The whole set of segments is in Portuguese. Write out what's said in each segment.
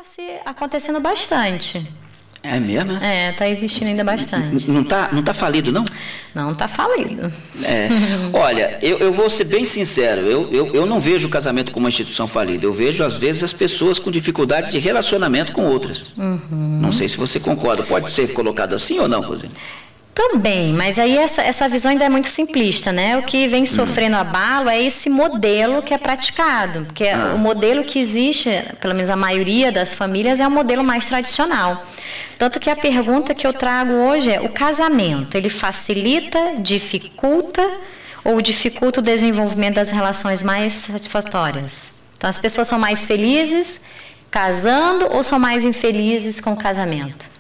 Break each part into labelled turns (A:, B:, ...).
A: está acontecendo bastante.
B: É mesmo?
A: É, está existindo ainda bastante.
B: Não tá falido, não?
A: Não está falido.
B: É. Olha, eu vou ser bem sincero, eu não vejo o casamento como uma instituição falida. Eu vejo, às vezes, as pessoas com dificuldade de relacionamento com outras. Não sei se você concorda. Pode ser colocado assim ou não, Rosane?
A: Também, mas aí essa visão ainda é muito simplista, né? O que vem sofrendo abalo é esse modelo que é praticado, porque o modelo que existe, pelo menos a maioria das famílias, é um modelo mais tradicional. Tanto que a pergunta que eu trago hoje é: o casamento, ele facilita, dificulta ou dificulta o desenvolvimento das relações mais satisfatórias? Então, as pessoas são mais felizes casando ou são mais infelizes com o casamento?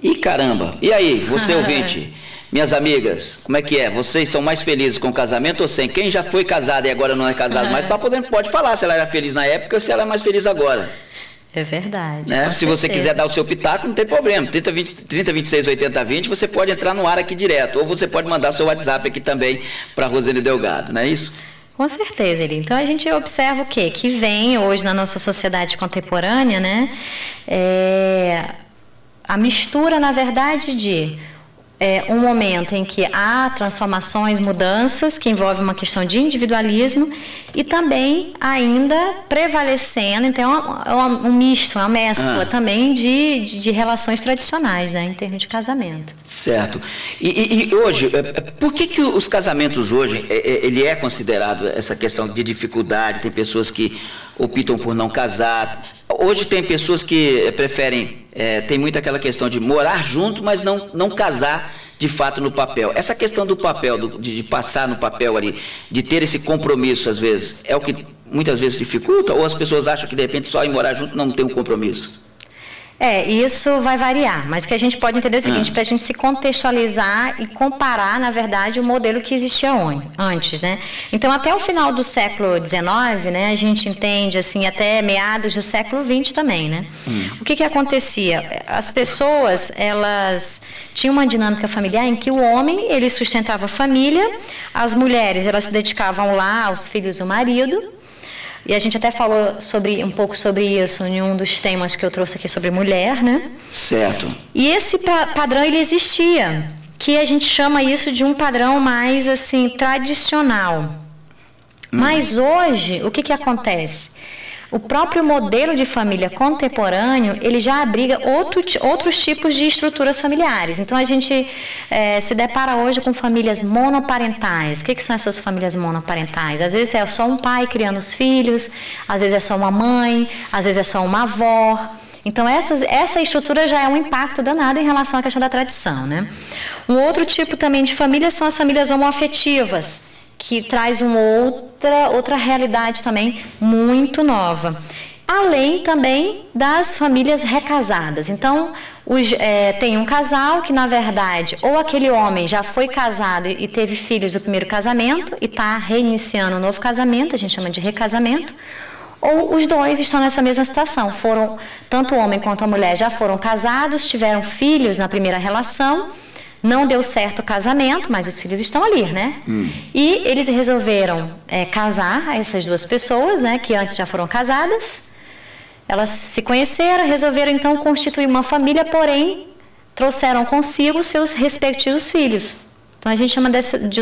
B: Ih, caramba! E aí, você ouvinte, minhas amigas, como é que é? Vocês são mais felizes com o casamento ou sem? Quem já foi casado e agora não é casado mais, pode falar se ela era feliz na época ou se ela é mais feliz agora.
A: É verdade.
B: Né? Se você quiser dar o seu pitaco, não tem problema. 30 26 80 20, você pode entrar no ar aqui direto. Ou você pode mandar seu WhatsApp aqui também para a Rosane Delgado, não é isso?
A: Com certeza, Eli. Então, a gente observa o quê? Que vem hoje na nossa sociedade contemporânea, né? A mistura, na verdade, de um momento em que há transformações, mudanças, que envolvem uma questão de individualismo e também ainda prevalecendo, então é um misto, uma mescla também de relações tradicionais, né, em termos de casamento.
B: Certo. E hoje, por que os casamentos hoje, ele é considerado essa questão de dificuldade, tem pessoas que optam por não casar? Hoje tem pessoas que preferem, tem muito aquela questão de morar junto, mas não casar de fato no papel. Essa questão do papel, de passar no papel ali, de ter esse compromisso às vezes, é o que muitas vezes dificulta? Ou as pessoas acham que de repente só em morar junto não tem um compromisso?
A: Isso vai variar, mas o que a gente pode entender é o seguinte: para a gente se contextualizar e comparar, na verdade, o modelo que existia antes, né? Então, até o final do século XIX, né, a gente entende, assim, até meados do século XX também, né? O que acontecia? As pessoas, elas tinham uma dinâmica familiar em que o homem, ele sustentava a família, as mulheres, elas se dedicavam lá aos filhos e ao marido. E a gente até falou um pouco sobre isso em um dos temas que eu trouxe aqui sobre mulher, né?
B: Certo.
A: E esse padrão, ele existia, que a gente chama isso de um padrão mais, assim, tradicional. Mas hoje, o que acontece? O próprio modelo de família contemporâneo, ele já abriga outros tipos de estruturas familiares. Então, a gente se depara hoje com famílias monoparentais. O que são essas famílias monoparentais? Às vezes é só um pai criando os filhos, às vezes é só uma mãe, às vezes é só uma avó. Então, essa estrutura já é um impacto danado em relação à questão da tradição, né? Um outro tipo também de família são as famílias homoafetivas, que traz uma outra realidade também muito nova. Além também das famílias recasadas. Então, tem um casal que, na verdade, ou aquele homem já foi casado e teve filhos do primeiro casamento e está reiniciando um novo casamento, a gente chama de recasamento, ou os dois estão nessa mesma situação. Tanto o homem quanto a mulher já foram casados, tiveram filhos na primeira relação. Não deu certo o casamento, mas os filhos estão ali, né? E eles resolveram casar essas duas pessoas, né, que antes já foram casadas. Elas se conheceram, resolveram então constituir uma família, porém trouxeram consigo seus respectivos filhos. Então a gente chama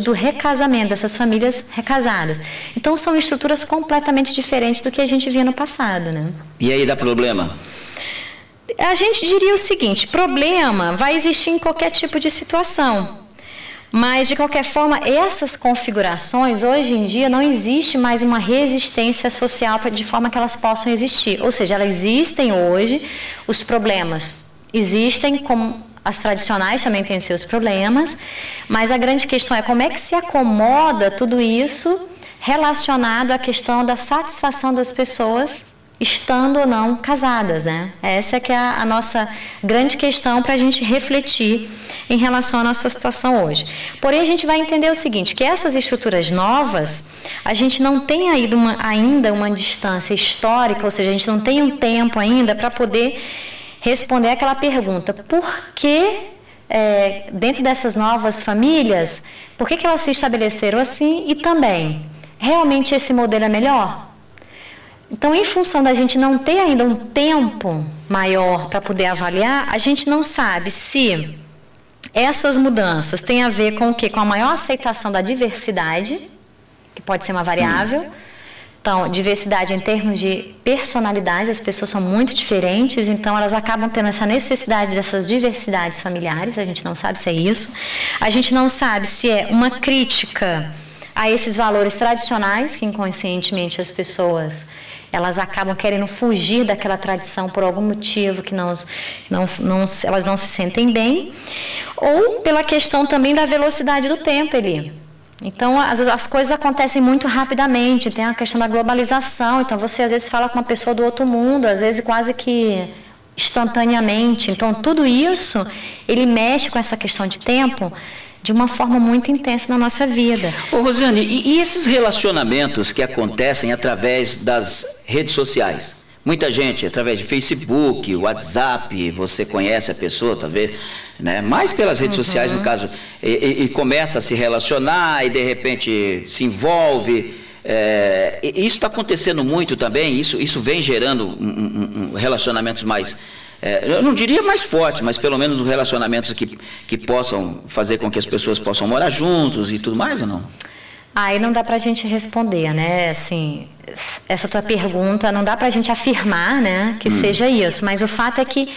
A: do recasamento, dessas famílias recasadas. Então são estruturas completamente diferentes do que a gente via no passado, né?
B: E aí dá problema?
A: A gente diria o seguinte: problema vai existir em qualquer tipo de situação, mas de qualquer forma essas configurações, hoje em dia não existe mais uma resistência social de forma que elas possam existir, ou seja, elas existem hoje, os problemas existem, como as tradicionais também têm seus problemas, mas a grande questão é como é que se acomoda tudo isso relacionado à questão da satisfação das pessoas estando ou não casadas, né? Essa que é a nossa grande questão para a gente refletir em relação à nossa situação hoje. Porém, a gente vai entender o seguinte, que essas estruturas novas, a gente não tem ainda uma distância histórica, ou seja, a gente não tem um tempo ainda para poder responder aquela pergunta: por que, dentro dessas novas famílias, por que elas se estabeleceram assim? E também, realmente esse modelo é melhor? Então, em função da gente não ter ainda um tempo maior para poder avaliar, a gente não sabe se essas mudanças têm a ver com o quê? Com a maior aceitação da diversidade, que pode ser uma variável. Então, diversidade em termos de personalidades, as pessoas são muito diferentes, então elas acabam tendo essa necessidade dessas diversidades familiares, a gente não sabe se é isso. A gente não sabe se é uma crítica a esses valores tradicionais, que inconscientemente as pessoas, elas acabam querendo fugir daquela tradição por algum motivo que elas não se sentem bem, ou pela questão também da velocidade do tempo ali. Então, as coisas acontecem muito rapidamente, tem a questão da globalização, então você às vezes fala com uma pessoa do outro mundo, às vezes quase que instantaneamente. Então, tudo isso, ele mexe com essa questão de tempo de uma forma muito intensa na nossa vida.
B: Ô, Rosiane, e esses relacionamentos que acontecem através das redes sociais? Muita gente, através de Facebook, WhatsApp, você conhece a pessoa, talvez, né? Mais pelas redes sociais, no caso, e começa a se relacionar e, de repente, se envolve. Isso está acontecendo muito também, isso vem gerando relacionamentos mais, eu não diria mais fortes, mas pelo menos relacionamentos que possam fazer com que as pessoas possam morar juntos e tudo mais, ou não?
A: Aí não dá para a gente responder, né? Assim, essa tua pergunta, não dá para a gente afirmar, né, que seja isso. Mas o fato é que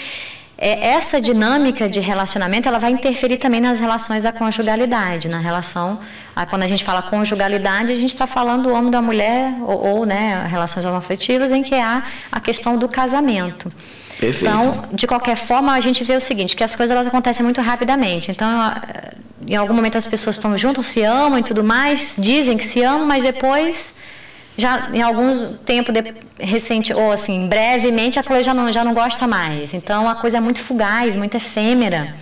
A: essa dinâmica de relacionamento, ela vai interferir também nas relações da conjugalidade, na relação, quando a gente fala conjugalidade, a gente está falando do homem e da mulher, ou né, relações homoafetivas, em que há a questão do casamento.
B: Perfeito.
A: Então, de qualquer forma, a gente vê o seguinte, que as coisas elas acontecem muito rapidamente. Então, em algum momento as pessoas estão juntas, se amam e tudo mais, dizem que se amam, mas depois, já em algum tempo recente, ou assim, brevemente, a coisa já não gosta mais. Então, a coisa é muito fugaz, muito efêmera.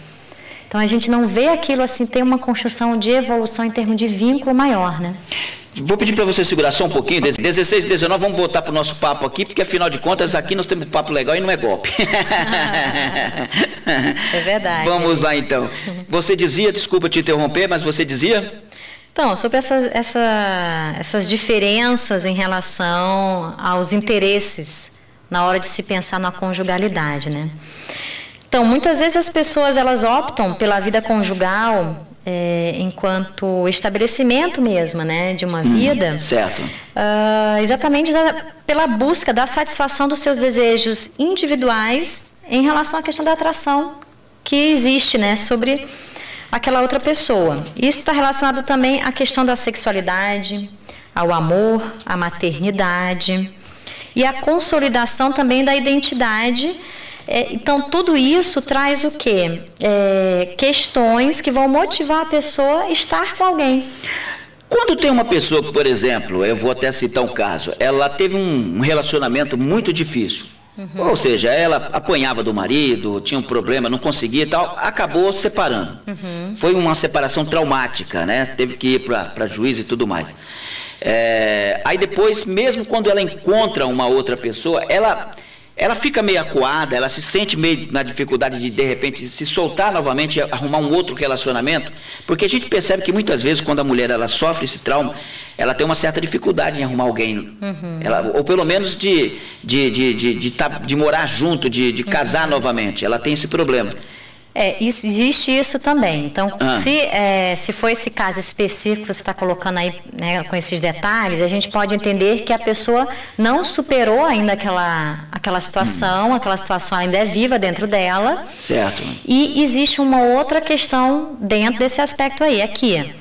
A: Então, a gente não vê aquilo assim, ter uma construção de evolução em termos de vínculo maior, né?
B: Vou pedir para você segurar só um pouquinho, 16 e 19, vamos voltar para o nosso papo aqui, porque afinal de contas aqui nós temos um papo legal e não é golpe.
A: É verdade.
B: Vamos lá então. Você dizia, desculpa te interromper, mas você dizia?
A: Então, sobre essas diferenças em relação aos interesses na hora de se pensar na conjugalidade, né? Então, muitas vezes as pessoas elas optam pela vida conjugal enquanto estabelecimento mesmo, né, de uma vida.
B: Certo.
A: Exatamente pela busca da satisfação dos seus desejos individuais em relação à questão da atração que existe, né, sobre aquela outra pessoa. Isso está relacionado também à questão da sexualidade, ao amor, à maternidade e à consolidação também da identidade. Então, tudo isso traz o quê? Questões que vão motivar a pessoa a estar com alguém.
B: Quando tem uma pessoa que, por exemplo, eu vou até citar um caso, ela teve um relacionamento muito difícil. Ou seja, ela apanhava do marido, tinha um problema, não conseguia e tal, acabou separando. Foi uma separação traumática, né? Teve que ir para juiz e tudo mais. Aí depois, mesmo quando ela encontra uma outra pessoa, ela fica meio acuada, ela se sente meio na dificuldade de repente, se soltar novamente e arrumar um outro relacionamento, porque a gente percebe que muitas vezes, quando a mulher ela sofre esse trauma, ela tem uma certa dificuldade em arrumar alguém, ou pelo menos de morar junto, de casar novamente, ela tem esse problema.
A: Existe isso também. Então, se for esse caso específico que você está colocando aí, né, com esses detalhes, a gente pode entender que a pessoa não superou ainda aquela situação ainda é viva dentro dela.
B: Certo.
A: E existe uma outra questão dentro desse aspecto aí, que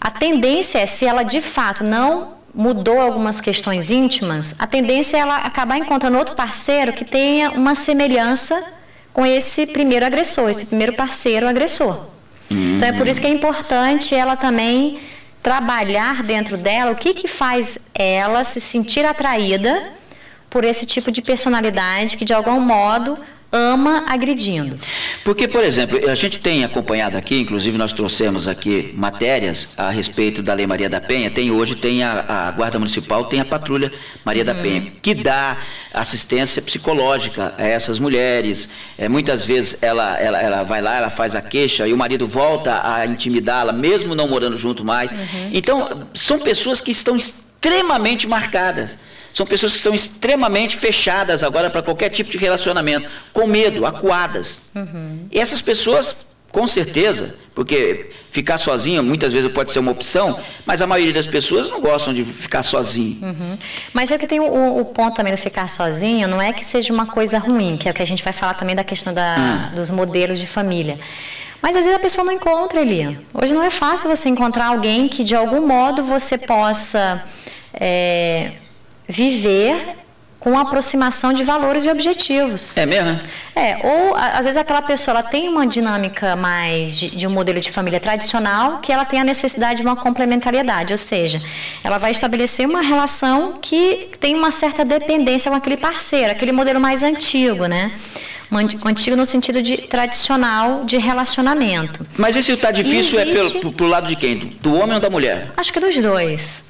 A: a tendência se ela de fato não mudou algumas questões íntimas, a tendência é ela acabar encontrando outro parceiro que tenha uma semelhança com esse primeiro agressor, esse primeiro parceiro agressor. Então, é por isso que é importante ela também trabalhar dentro dela o que faz ela se sentir atraída por esse tipo de personalidade que, de algum modo, ama agredindo.
B: Porque, por exemplo, a gente tem acompanhado aqui, inclusive nós trouxemos aqui matérias a respeito da Lei Maria da Penha, hoje tem a Guarda Municipal, tem a Patrulha Maria da Penha, que dá assistência psicológica a essas mulheres. Muitas vezes ela vai lá, ela faz a queixa e o marido volta a intimidá-la, mesmo não morando junto mais. Então, são pessoas que estão extremamente marcadas. são pessoas que são extremamente fechadas agora para qualquer tipo de relacionamento, com medo, acuadas. E essas pessoas, com certeza, porque ficar sozinha muitas vezes pode ser uma opção, mas a maioria das pessoas não gostam de ficar sozinha.
A: Mas é que tem o ponto também de ficar sozinho, não é que seja uma coisa ruim, que é o que a gente vai falar também da questão dos modelos de família. Mas às vezes a pessoa não encontra ali. Hoje não é fácil você encontrar alguém que de algum modo você possa viver com aproximação de valores e objetivos.
B: É mesmo?
A: Ou às vezes aquela pessoa ela tem uma dinâmica mais de um modelo de família tradicional, que ela tem a necessidade de uma complementariedade, ou seja, ela vai estabelecer uma relação que tem uma certa dependência com aquele parceiro, aquele modelo mais antigo, né? Antigo no sentido de tradicional de relacionamento.
B: Mas esse tá difícil pro lado de quem? Do homem ou da mulher?
A: Acho que dos dois.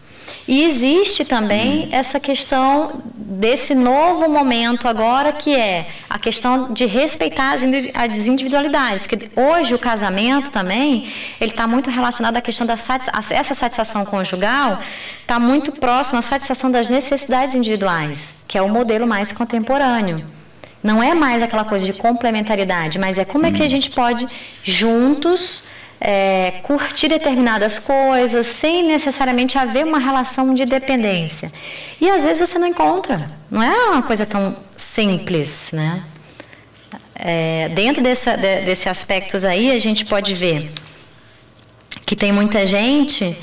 A: E existe também essa questão desse novo momento agora, que é a questão de respeitar as individualidades. Que hoje o casamento também, ele está muito relacionado à questão essa satisfação conjugal, está muito próximo à satisfação das necessidades individuais, que é o modelo mais contemporâneo. Não é mais aquela coisa de complementaridade, mas é como é que a gente pode juntos curtir determinadas coisas sem necessariamente haver uma relação de dependência. E às vezes você não encontra, não é uma coisa tão simples, né? Dentro desse aspectos aí, a gente pode ver que tem muita gente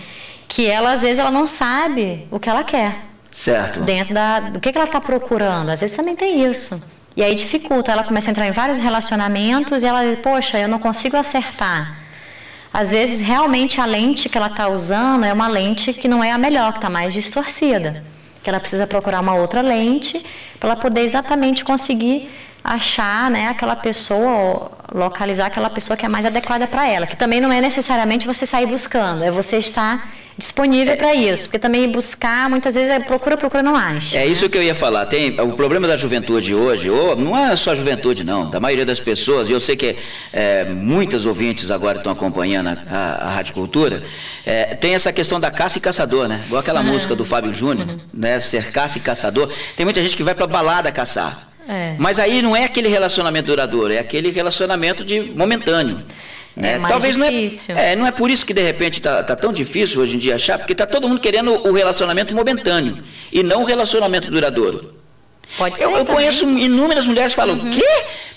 A: que ela às vezes ela não sabe o que ela quer.
B: Certo.
A: Dentro do que ela está procurando, às vezes também tem isso. E aí dificulta, ela começa a entrar em vários relacionamentos e ela diz, poxa, eu não consigo acertar. Às vezes, realmente, a lente que ela está usando é uma lente que não é a melhor, que está mais distorcida. Que ela precisa procurar uma outra lente para ela poder exatamente conseguir achar, né, aquela pessoa, localizar aquela pessoa que é mais adequada para ela. Que também não é necessariamente você sair buscando, é você estar disponível para isso, porque também buscar, muitas vezes, procura, não acha.
B: É isso que eu ia falar. Tem o problema da juventude hoje, ou não é só a juventude não, da maioria das pessoas, e eu sei que muitas ouvintes agora estão acompanhando a Rádio Cultura, tem essa questão da caça e caçador, né? Igual aquela música do Fábio Júnior, né? Ser caça e caçador. Tem muita gente que vai para balada caçar. Mas aí não é aquele relacionamento duradouro, é aquele relacionamento momentâneo. Talvez difícil. Não é por isso que de repente tá tão difícil hoje em dia achar, porque tá todo mundo querendo o relacionamento momentâneo e não o relacionamento duradouro.
A: Pode ser.
B: Eu conheço inúmeras mulheres que falam, quê?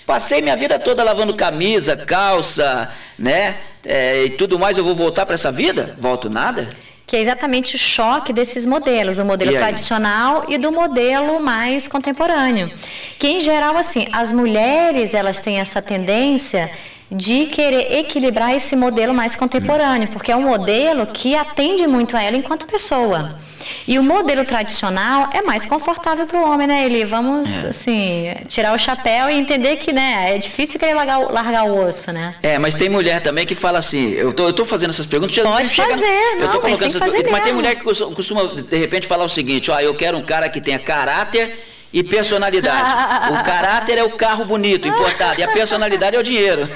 B: Passei minha vida toda lavando camisa, calça, né? E tudo mais, eu vou voltar para essa vida? Volto nada?
A: Que é exatamente o choque desses modelos, do modelo tradicional e do modelo mais contemporâneo. Que em geral, assim, as mulheres, elas têm essa tendência de querer equilibrar esse modelo mais contemporâneo, porque é um modelo que atende muito a ela enquanto pessoa. E o modelo tradicional é mais confortável para o homem, né, Eli? Vamos, assim, tirar o chapéu e entender que, né, é difícil querer largar o osso, né?
B: Mas tem mulher também que fala assim, eu tô fazendo essas perguntas...
A: Pode fazer,
B: mas tem mulher que costuma, de repente, falar o seguinte, eu quero um cara que tenha caráter e personalidade. O caráter é o carro bonito, importado, e a personalidade é o dinheiro.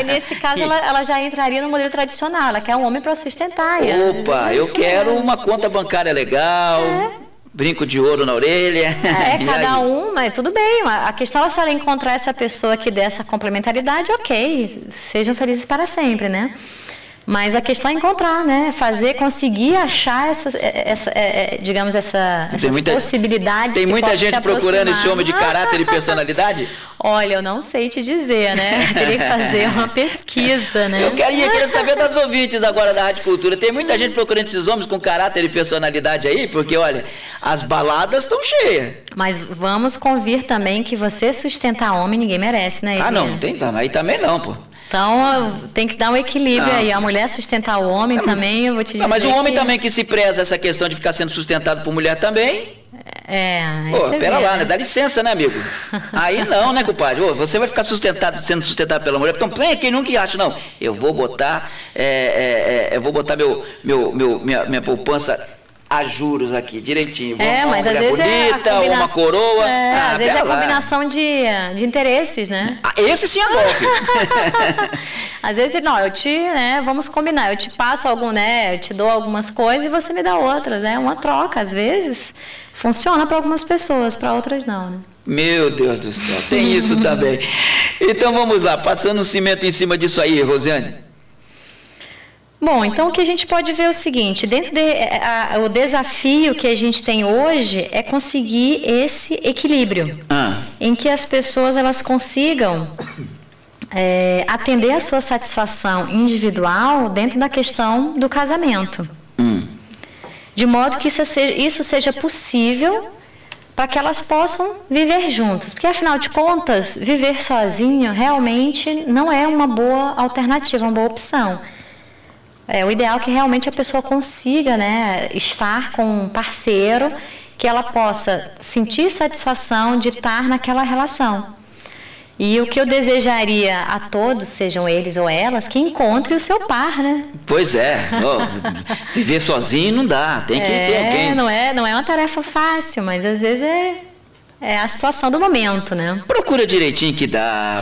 A: Nesse caso, ela já entraria no modelo tradicional, ela quer um homem para sustentar.
B: Opa, eu quero uma conta bancária legal, brinco de ouro na orelha.
A: Cada um, mas tudo bem. A questão é se ela encontrar essa pessoa que dê essa complementaridade, ok, sejam felizes para sempre, né? Mas a questão é encontrar, né? Conseguir achar essas possibilidades.
B: Tem muita gente procurando esse homem de caráter e personalidade?
A: Olha, eu não sei te dizer, né? Teria que fazer uma pesquisa, né?
B: Eu queria saber das ouvintes agora da Rádio Cultura. Tem muita gente procurando esses homens com caráter e personalidade aí? Porque, olha, as baladas estão cheias.
A: Mas vamos convir também que você sustentar homem ninguém merece, né?
B: Não, aí também não, pô.
A: Então, tem que dar um equilíbrio aí. A mulher sustentar o homem também, eu vou te dizer.
B: Mas o homem também que se preza essa questão de ficar sendo sustentado por mulher também. Pera lá, né? Dá licença, né, amigo? Aí não, né, compadre? Você vai ficar sendo sustentado pela mulher. Então, quem nunca acha, não. Eu vou botar, minha poupança a juros aqui, direitinho.
A: Mas às vezes
B: bonita, ou uma coroa.
A: Às vezes é a combinação de interesses, né?
B: Esse sim é golpe.
A: Às vezes, não, vamos combinar, eu te passo algum, eu te dou algumas coisas e você me dá outras, né? Uma troca, às vezes, funciona para algumas pessoas, para outras não, né?
B: Meu Deus do céu, tem isso também. Então vamos lá, passando um cimento em cima disso aí, Rosiane.
A: Bom, então o que a gente pode ver é o seguinte, o desafio que a gente tem hoje é conseguir esse equilíbrio, em que as pessoas elas consigam atender a sua satisfação individual dentro da questão do casamento. De modo que isso seja possível para que elas possam viver juntas. Porque, afinal de contas, viver sozinho realmente não é uma boa alternativa, uma boa opção. O ideal é que realmente a pessoa consiga, estar com um parceiro que ela possa sentir satisfação de estar naquela relação. E o que eu desejaria a todos, sejam eles ou elas, que encontrem o seu par, né?
B: Pois é. Viver sozinho não dá, tem que ter alguém.
A: Não é uma tarefa fácil, mas às vezes é a situação do momento, né?
B: Procura direitinho que dá,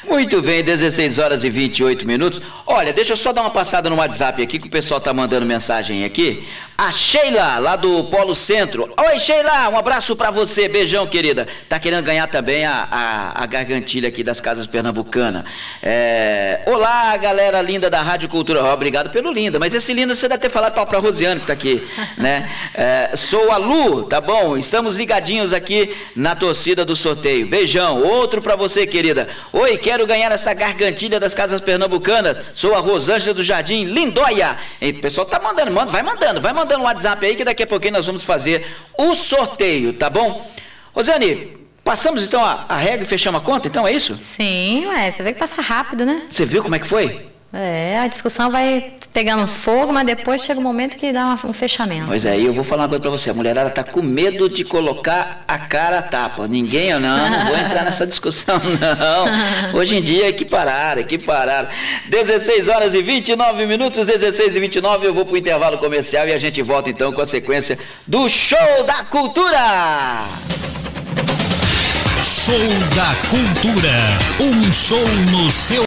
B: Muito bem, 16 horas e 28 minutos. Olha, deixa eu só dar uma passada no WhatsApp aqui, que o pessoal tá mandando mensagem aqui. A Sheila, lá do Polo Centro. Oi, Sheila, um abraço pra você, beijão, querida. Tá querendo ganhar também a gargantilha aqui das Casas Pernambucanas. Olá, galera linda da Rádio Cultura. Obrigado pelo linda, mas esse linda você deve ter falado pra Rosiane, que tá aqui, né? Sou a Lu, tá bom? Estamos ligadinhos aqui na torcida do sorteio. Beijão. Outro pra você, querida. Oi, quero ganhar essa gargantilha das Casas Pernambucanas. Sou a Rosângela do Jardim Lindóia. E o pessoal tá mandando, vai mandando um WhatsApp aí que daqui a pouquinho nós vamos fazer o sorteio, tá bom? Rosane, passamos então a regra e fechamos a conta, então é isso?
A: Sim, você vê que passa rápido, né?
B: Você viu como é que foi?
A: A discussão vai pegando fogo, mas depois chega um momento que dá um fechamento.
B: Pois é, eu vou falar uma coisa pra você, a mulherada tá com medo de colocar a cara a tapa. Ninguém, não vou entrar nessa discussão, não. Hoje em dia equipararam. 16 horas e 29 minutos, 16 e 29, eu vou pro intervalo comercial e a gente volta então com a sequência do Show da Cultura.
C: Show da Cultura, um show no seu